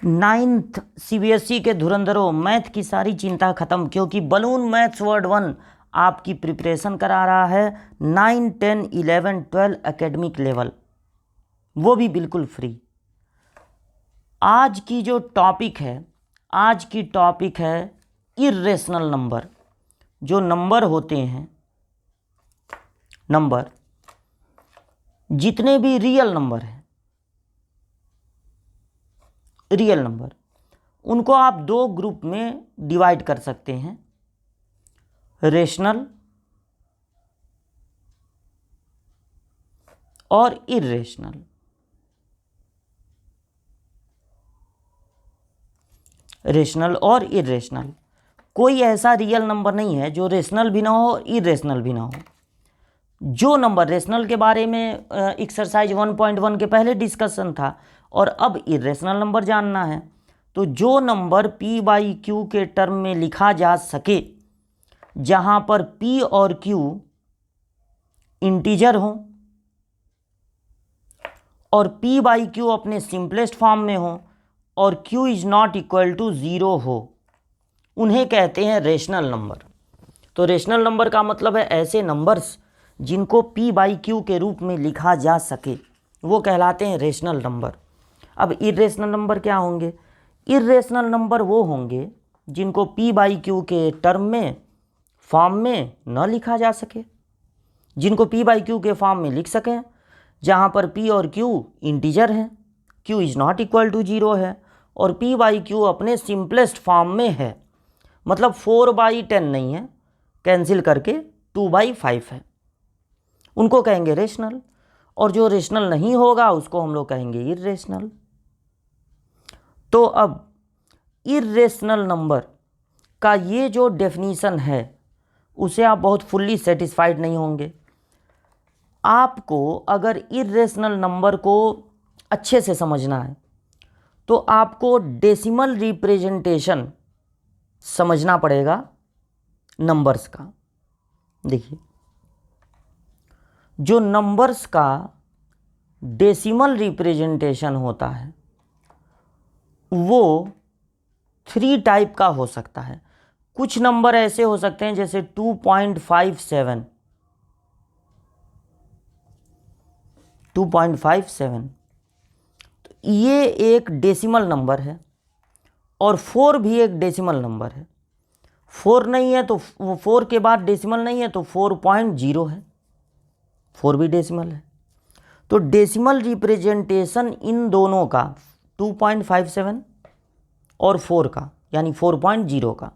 Ninth CBSE के धुरंधरों, math की सारी चिंता खत्म, क्योंकि बलून मैथ्स वर्ड 1 आपकी प्रिपरेशन करा रहा है 9, 10, 11, 12 एकेडमिक लेवल, वो भी बिल्कुल फ्री। आज की जो टॉपिक है, आज की टॉपिक है इर्रेशनल नंबर। जो नंबर होते हैं, नंबर जितने भी रियल नंबर हैं, रियल नंबर, उनको आप दो ग्रुप में डिवाइड कर सकते हैं, रेशनल और इर्रेशनल। रेशनल और इर्रेशनल, कोई ऐसा रियल नंबर नहीं है जो रेशनल भी ना हो और इर्रेशनल भी ना हो। जो नंबर रेशनल के बारे में एक्सरसाइज 1.1 के पहले डिस्कशन था, और अब इर्रेशनल नंबर जानना है। तो जो नंबर p बाई क्यू के टर्म में लिखा जा सके, जहां पर p और q इंटीजर हो और p बाई क्यू अपने सिंपलेस्ट फॉर्म में हो और q is not equal to 0 हो, उन्हें कहते हैं रेशनल नंबर। तो रेशनल नंबर का मतलब है ऐसे नंबर्स जिनको p बाई क्यू के रूप में लिखा जा सके, वो कहलाते हैं रेशनल नंबर। अब इर्रेशनल नंबर क्या होंगे? इर्रेशनल नंबर वो होंगे जिनको p बाई क्यू के टर्म में, फॉर्म में न लिखा जा सके, जिनको p बाई क्यू के फॉर्म में लिख सकें, जहाँ पर p और q इंटीजर हैं, q is not equal to 0 है, और p बाई क्यू अपने सिंपलेस्ट फॉर्म में है, मतलब 4/10 नहीं है, कैंसिल करके 2/5 है, उनको कहेंगे रेशनल। और जो रेशनल नहीं होगा उसको हम लोग कहेंगे इर्रेशनल। तो अब इर्रेशनल नंबर का ये जो डेफिनीशन है, उसे आप बहुत फुल्ली सेटिस्फाइड नहीं होंगे। आपको अगर इर्रेशनल नंबर को अच्छे से समझना है तो आपको डेसिमल रिप्रेजेंटेशन समझना पड़ेगा नंबर्स का। देखिए, जो नंबर्स का डेसिमल रिप्रेजेंटेशन होता है वो 3 टाइप का हो सकता है। कुछ नंबर ऐसे हो सकते हैं जैसे 2.57, 2.57, तो ये एक डेसिमल नंबर है, और 4 भी एक डेसिमल नंबर है। 4 नहीं है तो 4 के बाद डेसिमल नहीं है तो 4.0 है, 4 भी डेसिमल है। तो डेसिमल रिप्रेजेंटेशन इन दोनों का, 2.57 और 4 का, यानी 4.0 का,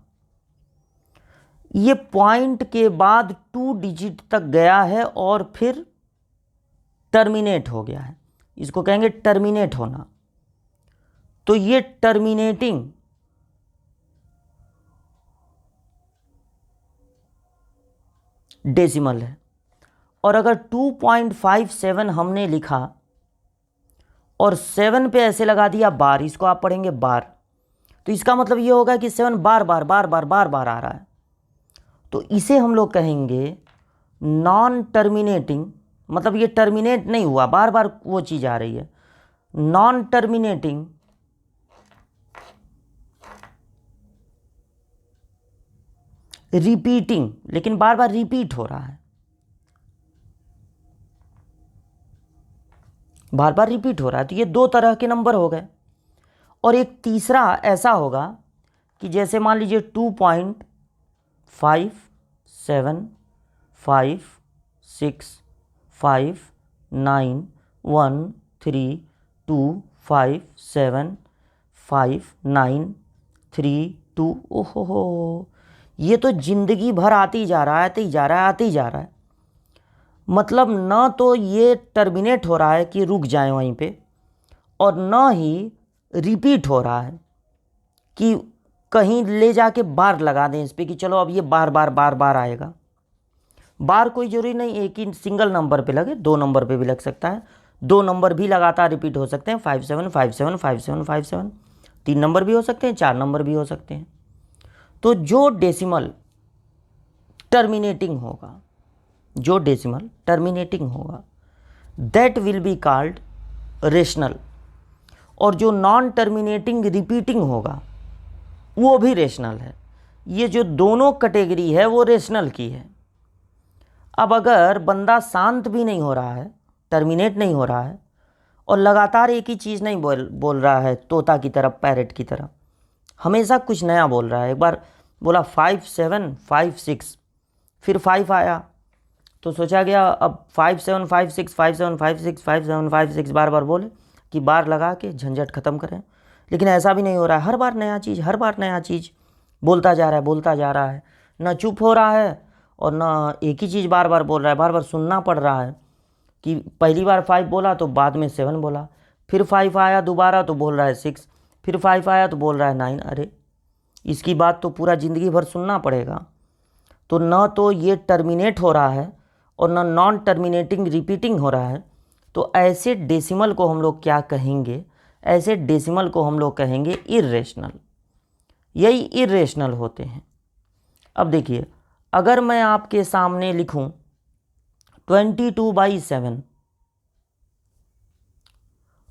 ये पॉइंट के बाद 2 डिजिट तक गया है और फिर टर्मिनेट हो गया है, इसको कहेंगे टर्मिनेट होना। तो ये टर्मिनेटिंग डेसिमल है। और अगर 2.57 हमने लिखा और 7 पे ऐसे लगा दिया बार, इसको आप पढ़ेंगे बार, तो इसका मतलब ये होगा कि 7 बार बार बार बार बार बार आ रहा है, तो इसे हम लोग कहेंगे नॉन टर्मिनेटिंग, मतलब ये टर्मिनेट नहीं हुआ, बार बार वो चीज़ आ रही है। नॉन टर्मिनेटिंग रिपीटिंग, लेकिन बार बार रिपीट हो रहा है, बार बार रिपीट हो रहा है। तो ये 2 तरह के नंबर हो गए। और एक तीसरा ऐसा होगा कि जैसे मान लीजिए 2.5, 7, 5, 6, 5, 9, 1, 3, 2, 5, 7, 5, 9, 3, 2, ओहो, ये तो ज़िंदगी भर आती जा रहा है, आती जा रहा है, आती जा रहा है। मतलब न तो ये टर्मिनेट हो रहा है कि रुक जाए वहीं पे, और न ही रिपीट हो रहा है कि कहीं ले जाके बार लगा दें इस पर कि चलो अब ये बार बार बार बार आएगा। बार कोई ज़रूरी नहीं एक ही सिंगल नंबर पे लगे, 2 नंबर पे भी लग सकता है, 2 नंबर भी लगातार रिपीट हो सकते हैं, 57 57 57 57, 3 नंबर भी हो सकते हैं, 4 नंबर भी हो सकते हैं। तो जो डेसिमल टर्मिनेटिंग होगा, जो डेसिमल टर्मिनेटिंग होगा, that will be called rational. और जो नॉन टर्मिनेटिंग रिपीटिंग होगा वो भी रेशनल है। ये जो दोनों कैटेगरी है वो रेशनल की है। अब अगर बंदा शांत भी नहीं हो रहा है, टर्मिनेट नहीं हो रहा है, और लगातार एक ही चीज़ नहीं बोल रहा है, तोता की तरह, पैरेट की तरह, हमेशा कुछ नया बोल रहा है। एक बार बोला 5 7 5 6, फिर 5 आया तो सोचा गया अब 5 7 5 6 5 7 5 6 5 7 5 6 बार बार बोले कि बार लगा के झंझट ख़त्म करें। लेकिन ऐसा भी नहीं हो रहा है, हर बार नया चीज़, हर बार नया चीज़ बोलता जा रहा है, बोलता जा रहा है, ना चुप हो रहा है और ना एक ही चीज़ बार बार बोल रहा है, बार बार सुनना पड़ रहा है कि पहली बार 5 बोला तो बाद में 7 बोला, फिर 5 आया दोबारा तो बोल रहा है 6, फिर 5 आया तो बोल रहा है 9। अरे इसकी बात तो पूरा ज़िंदगी भर सुनना पड़ेगा। तो न तो ये टर्मिनेट हो रहा है और न नॉन टर्मिनेटिंग रिपीटिंग हो रहा है। तो ऐसे डेसिमल को हम लोग क्या कहेंगे? ऐसे डेसिमल को हम लोग कहेंगे इर्रेशनल। यही इर्रेशनल होते हैं। अब देखिए, अगर मैं आपके सामने लिखूं 22/7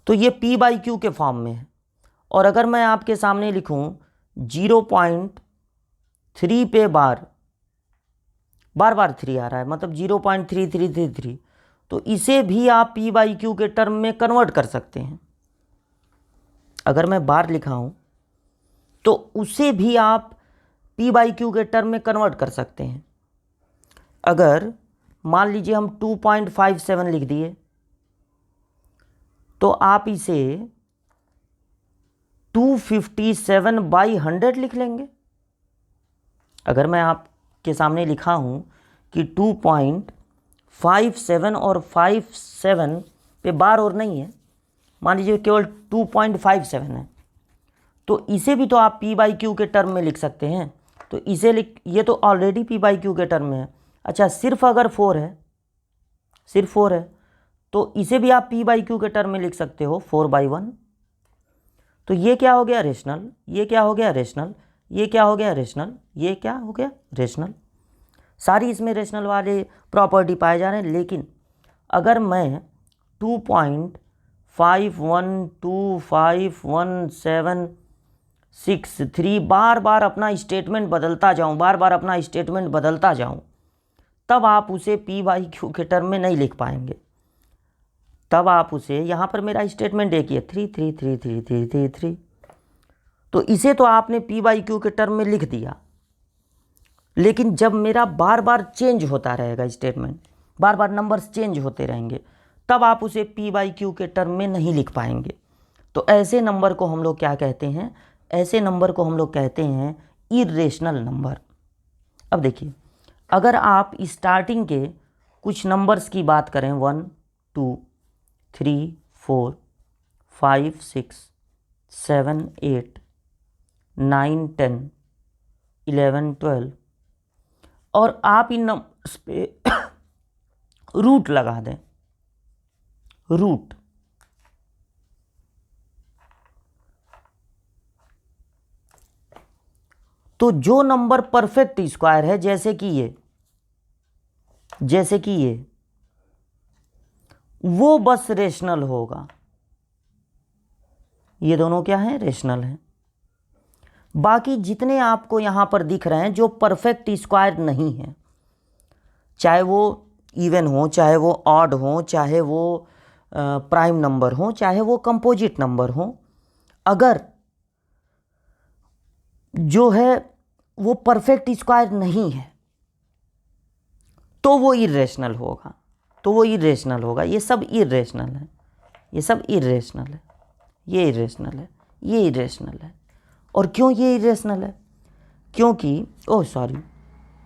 तो ये p/q के फॉर्म में है। और अगर मैं आपके सामने लिखूं 0.3 पे बार बार 3 आ रहा है, मतलब 0.3333, तो इसे भी आप p/q के टर्म में कन्वर्ट कर सकते हैं। अगर मैं बार लिखा हूं तो उसे भी आप p/q के टर्म में कन्वर्ट कर सकते हैं। अगर मान लीजिए हम 2.57 लिख दिए तो आप इसे 257/100 लिख लेंगे। अगर मैं आपके सामने लिखा हूं कि 2.57 और 57 पे बार और नहीं है, मान लीजिए केवल 2.57 है, तो इसे भी तो आप p/q के टर्म में लिख सकते हैं। तो इसे ये तो ऑलरेडी p/q के टर्म में है। अच्छा, सिर्फ अगर 4 है, सिर्फ 4 है, तो इसे भी आप p/q के टर्म में लिख सकते हो 4/1। तो ये क्या हो गया? रेशनल। ये क्या हो गया? रेशनल। ये क्या हो गया? रेशनल। ये क्या हो गया? रेशनल। सारी इसमें रेशनल वाले प्रॉपर्टी पाए जा रहे हैं। लेकिन अगर मैं 2.51251763 बार बार अपना स्टेटमेंट बदलता जाऊं, बार बार अपना स्टेटमेंट बदलता जाऊं, तब आप उसे p/q के टर्म में नहीं लिख पाएंगे। तब आप उसे, यहाँ पर मेरा स्टेटमेंट एक ही है 3333333, तो इसे तो आपने p/q के टर्म में लिख दिया। लेकिन जब मेरा बार बार चेंज होता रहेगा स्टेटमेंट, बार बार नंबर्स चेंज होते रहेंगे, तब आप उसे p/q के टर्म में नहीं लिख पाएंगे। तो ऐसे नंबर को हम लोग क्या कहते हैं? ऐसे नंबर को हम लोग कहते हैं इर्रेशनल नंबर। अब देखिए, अगर आप स्टार्टिंग के कुछ नंबर्स की बात करें 1 2 3 4 5 6 7 8 9 10 11 12 और आप इन नंबर्स पे रूट लगा दें, रूट, तो जो नंबर परफेक्ट स्क्वायर है, जैसे कि ये, वो बस रेशनल होगा। ये दोनों क्या हैं? रेशनल हैं। बाकी जितने आपको यहां पर दिख रहे हैं जो परफेक्ट स्क्वायर नहीं है, चाहे वो इवन हो, चाहे वो ऑड हो, चाहे वो प्राइम नंबर हो, चाहे वो कंपोजिट नंबर हो, अगर जो है वो परफेक्ट स्क्वायर नहीं है तो वो इर्रेशनल होगा। तो वो इर्रेशनल होगा। ये सब इर्रेशनल है, ये सब इर्रेशनल है, ये इर्रेशनल है, ये इर्रेशनल है। और क्यों ये इर्रेशनल है? क्योंकि ओह सॉरी,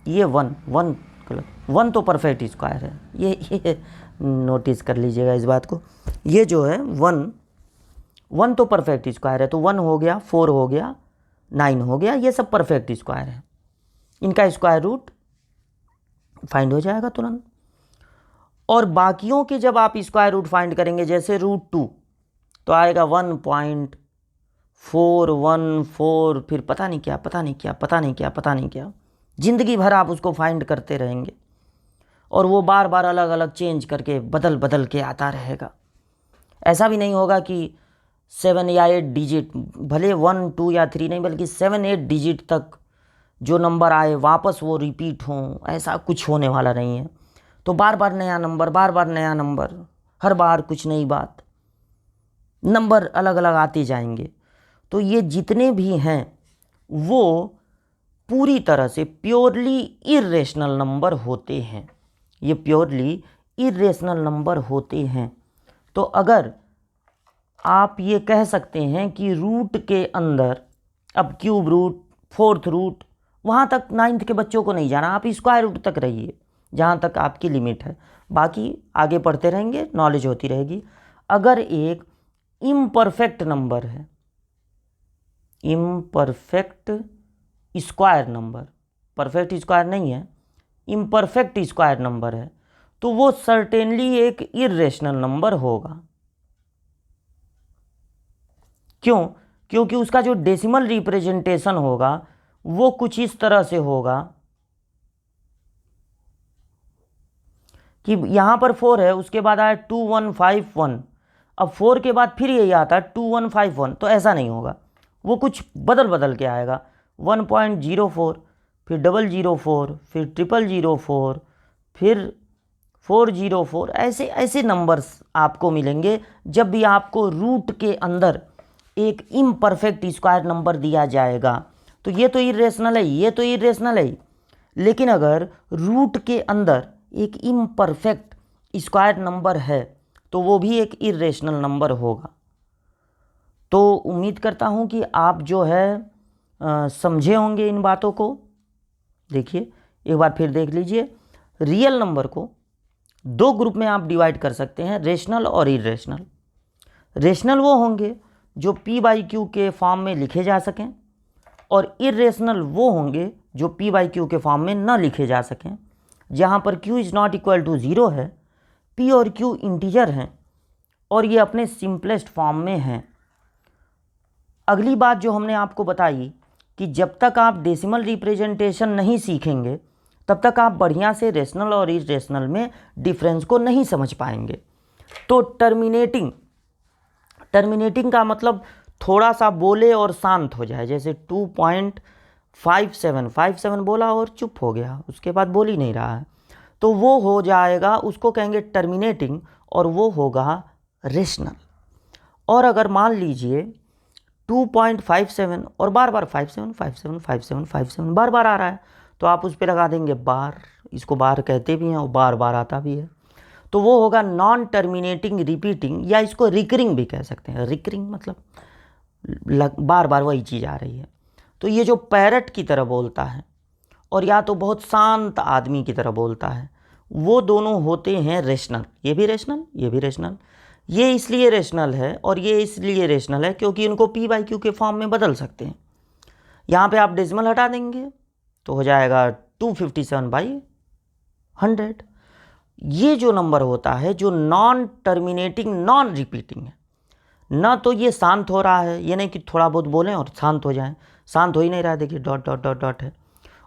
ये वन गलत, 1 तो परफेक्ट स्क्वायर है। ये नोटिस कर लीजिएगा इस बात को। ये जो है 1 तो परफेक्ट स्क्वायर है, तो 1 हो गया, 4 हो गया, 9 हो गया, ये सब परफेक्ट स्क्वायर है। इनका स्क्वायर रूट फाइंड हो जाएगा तुरंत। और बाकियों के जब आप स्क्वायर रूट फाइंड करेंगे, जैसे √2, तो आएगा 1.414, फिर पता नहीं क्या, ज़िंदगी भर आप उसको फाइंड करते रहेंगे और वो बार बार अलग अलग चेंज करके बदल के आता रहेगा। ऐसा भी नहीं होगा कि 7 या 8 डिजिट, भले 1 2 या 3 नहीं बल्कि 7 8 डिजिट तक जो नंबर आए वापस वो रिपीट हों, ऐसा कुछ होने वाला नहीं है। तो बार बार नया नंबर, बार बार नया नंबर, हर बार कुछ नई बात, नंबर अलग अलग आते जाएंगे। तो ये जितने भी हैं वो पूरी तरह से प्योरली इर्रेशनल नंबर होते हैं, ये प्योरली इर्रेशनल नंबर होते हैं। तो अगर आप ये कह सकते हैं कि रूट के अंदर, अब क्यूब रूट, फोर्थ रूट, वहाँ तक 9th के बच्चों को नहीं जाना, आप स्क्वायर रूट तक रहिए जहाँ तक आपकी लिमिट है, बाकी आगे पढ़ते रहेंगे, नॉलेज होती रहेगी। अगर एक इम्परफेक्ट नंबर है, imperfect square number, perfect square नहीं है, इम्परफेक्ट स्क्वायर नंबर है, तो वो सर्टेनली एक इर्रेशनल नंबर होगा। क्यों? क्योंकि उसका जो डेसिमल रिप्रेजेंटेशन होगा वो कुछ इस तरह से होगा कि यहाँ पर 4 है, उसके बाद आया 2151, अब 4 के बाद फिर यही आता है 2151, तो ऐसा नहीं होगा, वो कुछ बदल बदल के आएगा। 1.04, फिर 004, फिर 0004, फिर 404, ऐसे ऐसे नंबर्स आपको मिलेंगे जब भी आपको रूट के अंदर एक इम्परफेक्ट स्क्वायर नंबर दिया जाएगा। तो ये तो इर्रेशनल है, ये तो इर्रेशनल है, लेकिन अगर रूट के अंदर एक इम्परफेक्ट स्क्वायर नंबर है तो वो भी एक इर्रेशनल नंबर होगा। तो उम्मीद करता हूँ कि आप जो है समझे होंगे इन बातों को। देखिए एक बार फिर देख लीजिए, रियल नंबर को दो ग्रुप में आप डिवाइड कर सकते हैं, रेशनल और इर्रेशनल। रेशनल वो होंगे जो p/q के फॉर्म में लिखे जा सकें, और इर्रेशनल वो होंगे जो p/q के फॉर्म में न लिखे जा सकें। जहाँ पर q is not equal to 0 है, p और q इंटीजर हैं और ये अपने सिंपलेस्ट फॉर्म में हैं। अगली बात जो हमने आपको बताई कि जब तक आप डेसिमल रिप्रेजेंटेशन नहीं सीखेंगे तब तक आप बढ़िया से रेशनल और इर्रेशनल में डिफरेंस को नहीं समझ पाएंगे। तो टर्मिनेटिंग का मतलब थोड़ा सा बोले और शांत हो जाए, जैसे 2.57 बोला और चुप हो गया, उसके बाद बोल ही नहीं रहा है, तो वो हो जाएगा, उसको कहेंगे टर्मिनेटिंग, और वो होगा रेशनल। और अगर मान लीजिए 2.57 और बार बार 57 बार बार आ रहा है, तो आप उस पर लगा देंगे बार, इसको बार कहते भी हैं और बार बार आता भी है, तो वो होगा नॉन टर्मिनेटिंग रिपीटिंग, या इसको रिकरिंग भी कह सकते हैं। रिकरिंग मतलब बार बार वही चीज़ आ रही है। तो ये जो पैरट की तरह बोलता है और या तो बहुत शांत आदमी की तरह बोलता है, वो दोनों होते हैं रेशनल। ये भी रेशनल, ये भी रेशनल। ये इसलिए रेशनल है और ये इसलिए रेशनल है क्योंकि इनको p/q के फॉर्म में बदल सकते हैं। यहाँ पे आप डेसिमल हटा देंगे तो हो जाएगा 257/100। ये जो नंबर होता है जो नॉन टर्मिनेटिंग नॉन रिपीटिंग है, ना तो ये शांत हो रहा है, ये नहीं कि थोड़ा बहुत बोलें और शांत हो जाएं, शांत हो ही नहीं रहा है, देखिए डॉट डॉट डॉट डॉट है।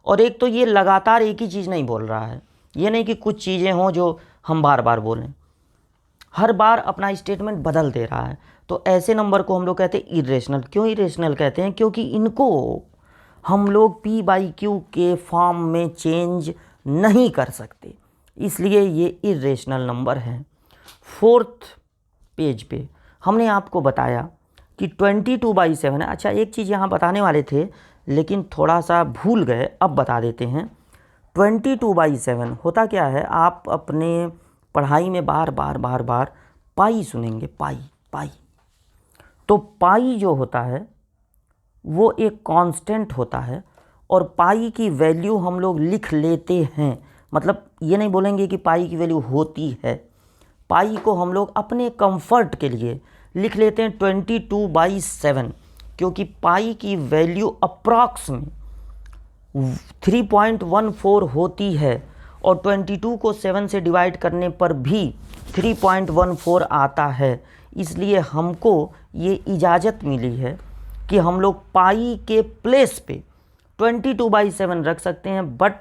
और एक तो ये लगातार एक ही चीज़ नहीं बोल रहा है, ये नहीं कि कुछ चीज़ें हों जो हम बार बार बोलें, हर बार अपना स्टेटमेंट बदल दे रहा है। तो ऐसे नंबर को हम लोग कहते हैं इर्रेशनल। क्यों इर्रेशनल कहते हैं? क्योंकि इनको हम लोग p/q के फॉर्म में चेंज नहीं कर सकते, इसलिए ये इर्रेशनल नंबर हैं। 4th पेज पे हमने आपको बताया कि 22/7 है। अच्छा एक चीज़ यहाँ बताने वाले थे लेकिन थोड़ा सा भूल गए, अब बता देते हैं। 22/7 होता क्या है, आप अपने पढ़ाई में बार बार पाई सुनेंगे, पाई। तो पाई जो होता है वो एक कांस्टेंट होता है और पाई की वैल्यू हम लोग लिख लेते हैं, मतलब ये नहीं बोलेंगे कि पाई की वैल्यू होती है। पाई को हम लोग अपने कंफर्ट के लिए लिख लेते हैं 22/7, क्योंकि पाई की वैल्यू अप्रॉक्स में 3.14 होती है और 22 को 7 से डिवाइड करने पर भी 3.14 आता है। इसलिए हमको ये इजाज़त मिली है कि हम लोग पाई के प्लेस पे 22/7 रख सकते हैं, बट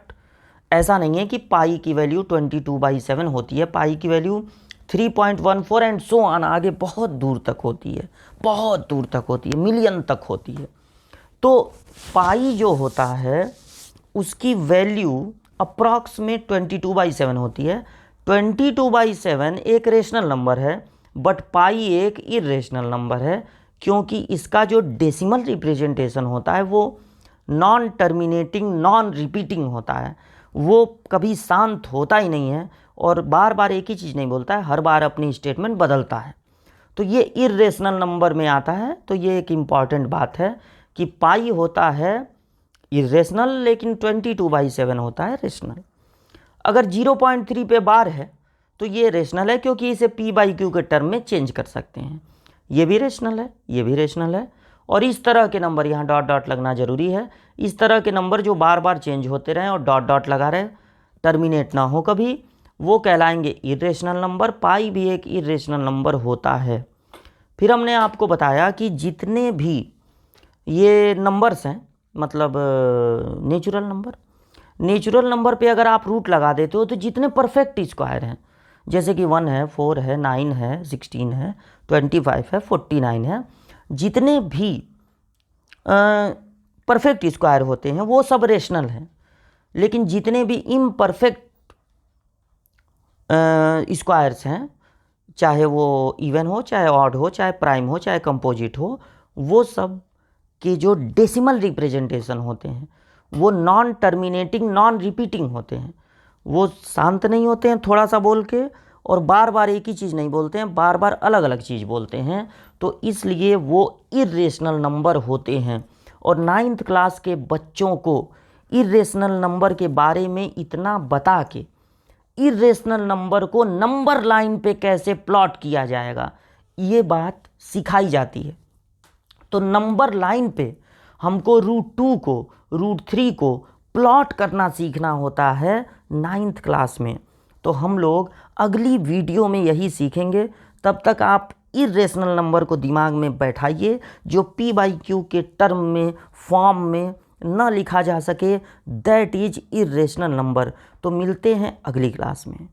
ऐसा नहीं है कि पाई की वैल्यू 22/7 होती है। पाई की वैल्यू 3.14 एंड सो ऑन, आगे बहुत दूर तक होती है, बहुत दूर तक होती है, मिलियन तक होती है। तो पाई जो होता है उसकी वैल्यू अप्रॉक्स में 22/7 होती है। 22/7 एक रेशनल नंबर है, बट पाई एक इरेशनल नंबर है, क्योंकि इसका जो डेसिमल रिप्रेजेंटेशन होता है वो नॉन टर्मिनेटिंग नॉन रिपीटिंग होता है, वो कभी शांत होता ही नहीं है और बार बार एक ही चीज़ नहीं बोलता है, हर बार अपनी स्टेटमेंट बदलता है। तो ये इरेशनल नंबर में आता है। तो ये एक इम्पॉर्टेंट बात है कि पाई होता है इरेशनल, लेकिन 22/7 होता है रेशनल। अगर 0.3 पे बार है तो ये रेशनल है, क्योंकि इसे p/q के टर्म में चेंज कर सकते हैं। ये भी रेशनल है, ये भी रेशनल है। और इस तरह के नंबर, यहाँ डॉट डॉट लगना जरूरी है, इस तरह के नंबर जो बार बार चेंज होते रहें और डॉट डॉट लगा रहे, टर्मिनेट ना हो कभी, वो कहलाएंगे इरेशनल नंबर। पाई भी एक इरेशनल नंबर होता है। फिर हमने आपको बताया कि जितने भी ये नंबर्स हैं, मतलब नेचुरल नंबर पे अगर आप रूट लगा देते हो तो जितने परफेक्ट स्क्वायर हैं, जैसे कि 1 है, 4 है, 9 है, 16 है, 25 है, 49 है, जितने भी परफेक्ट स्क्वायर होते हैं वो सब रेशनल हैं। लेकिन जितने भी इम्परफेक्ट स्क्वायर्स हैं, चाहे वो इवन हो, चाहे ऑड हो, चाहे प्राइम हो, चाहे कंपोजिट हो, वो सब के जो डेसिमल रिप्रेजेंटेशन होते हैं वो नॉन टर्मिनेटिंग नॉन रिपीटिंग होते हैं। वो शांत नहीं होते हैं थोड़ा सा बोल के, और बार बार एक ही चीज़ नहीं बोलते हैं, बार बार अलग अलग चीज़ बोलते हैं। तो इसलिए वो इरेशनल नंबर होते हैं। और 9th क्लास के बच्चों को इरेशनल नंबर के बारे में इतना बता के इरेशनल नंबर को नंबर लाइन पे कैसे प्लॉट किया जाएगा, ये बात सिखाई जाती है। तो नंबर लाइन पे हमको √2 को, √3 को प्लॉट करना सीखना होता है 9th क्लास में। तो हम लोग अगली वीडियो में यही सीखेंगे। तब तक आप इरेशनल नंबर को दिमाग में बैठाइए जो p/q के टर्म में, फॉर्म में न लिखा जा सके, दैट इज इरेशनल नंबर। तो मिलते हैं अगली क्लास में।